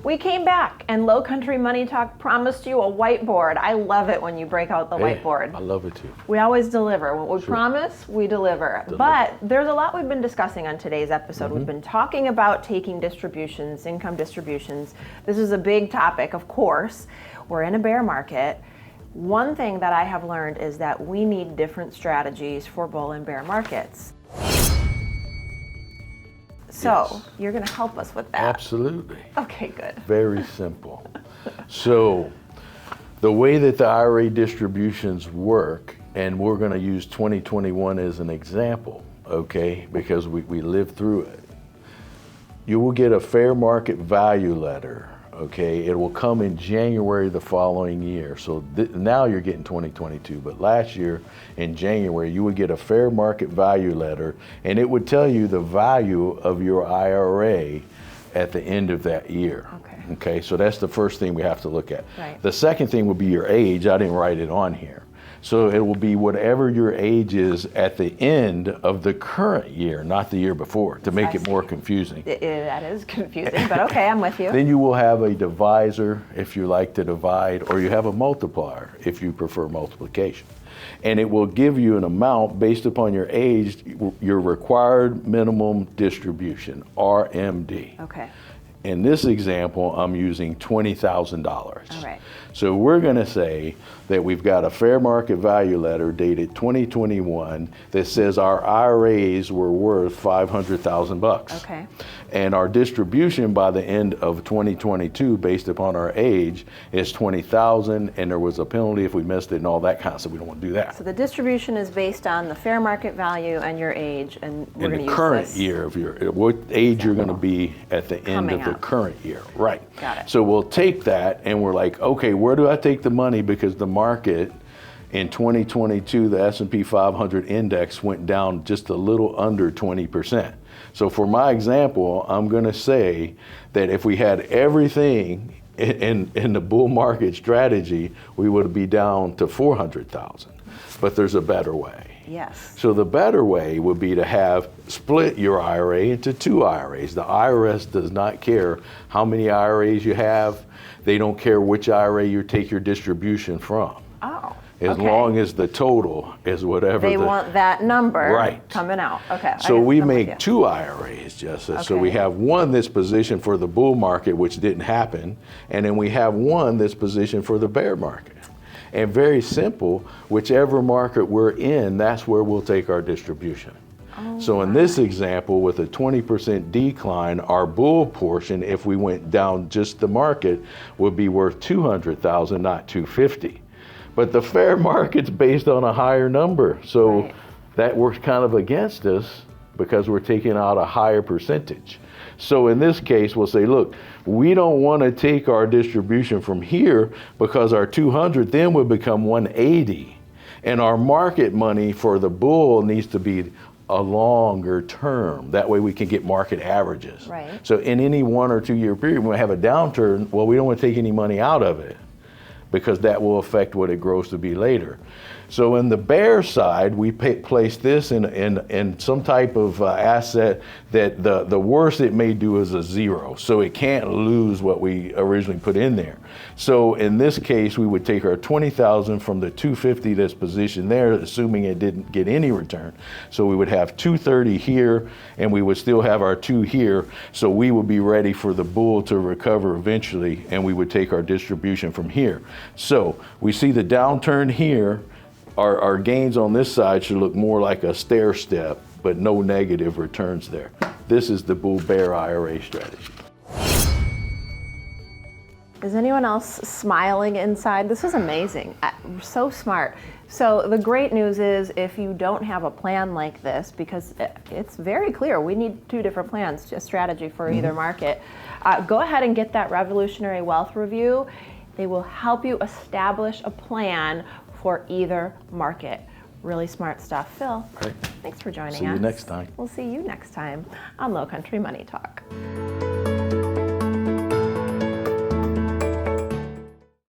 We came back, and Lowcountry Money Talk promised you a whiteboard. I love it when you break out the whiteboard. I love it too. We always deliver. When we promise, we deliver. But there's a lot we've been discussing on today's episode. We've been talking about taking distributions, income distributions. This is a big topic, of course. We're in a bear market. One thing that I have learned is that we need different strategies for bull and bear markets. So you're going to help us with that. Absolutely. Okay, good. Very simple. So the way that the IRA distributions work, and we're going to use 2021 as an example, okay, because we lived through it. You will get a fair market value letter, okay? It will come in January the following year. So now you're getting 2022, but last year in January, you would get a fair market value letter, and it would tell you the value of your IRA at the end of that year. Okay, so that's the first thing we have to look at. Right. The second thing would be your age. I didn't write it on here. So it will be whatever your age is at the end of the current year, not the year before, to make it more confusing. That is confusing, but okay, I'm with you. Then you will have a divisor if you like to divide, or you have a multiplier if you prefer multiplication. And it will give you an amount based upon your age, your required minimum distribution, RMD. Okay. In this example, I'm using $20,000. All right. So we're going to say that we've got a fair market value letter dated 2021 that says our IRAs were worth $500,000. Okay. And our distribution by the end of 2022, based upon our age, is $20,000, and there was a penalty if we missed it and all that kind of stuff. We don't want to do that. So the distribution is based on the fair market value and your age, and we're going to use the current this. year of what age you're going to be at the end of the current year. Right. Got it. So we'll take that and we're like, okay, where do I take the money? Because the market in 2022, the S&P 500 index went down just a little under 20%. So for my example, I'm going to say that if we had everything in the bull market strategy, we would be down to 400,000. But there's a better way. Yes. So the better way would be to have split your IRA into two IRAs. The IRS does not care how many IRAs you have. They don't care which IRA you take your distribution from. Oh. As long as the total is whatever. They want that number right. coming out. Okay. So we make two IRAs, Jessa. Okay. So we have one that's positioned for the bull market, which didn't happen, and then we have one that's positioned for the bear market. And very simple, whichever market we're in, that's where we'll take our distribution. So in this example, with a 20% decline, our bull portion, if we went down just the market, would be worth $200,000, not $250,000. But the fair market's based on a higher number. So that works kind of against us because we're taking out a higher percentage. So in this case, we'll say, look, we don't want to take our distribution from here because our 200 then would become 180. And our market money for the bull needs to be a longer term. That way we can get market averages. Right. So in any 1 or 2 year period, when we have a downturn, well, we don't want to take any money out of it because that will affect what it grows to be later. So in the bear side, we place this in some type of asset that the worst it may do is a zero. So it can't lose what we originally put in there. So in this case, we would take our 20,000 from the 250 that's positioned there, assuming it didn't get any return. So we would have 230 here, and we would still have our 2 here. So we would be ready for the bull to recover eventually, and we would take our distribution from here. So we see the downturn here. Our gains on this side should look more like a stair step, but no negative returns there. This is the bull bear IRA strategy. Is anyone else smiling inside? This is amazing. So smart. So the great news is if you don't have a plan like this, because it's very clear, we need 2 different plans, a strategy for either market. Go ahead and get that Revolutionary Wealth Review. They will help you establish a plan for either market. Really smart stuff. Phil, thanks for joining us. See you next time. We'll see you next time on Lowcountry Money Talk.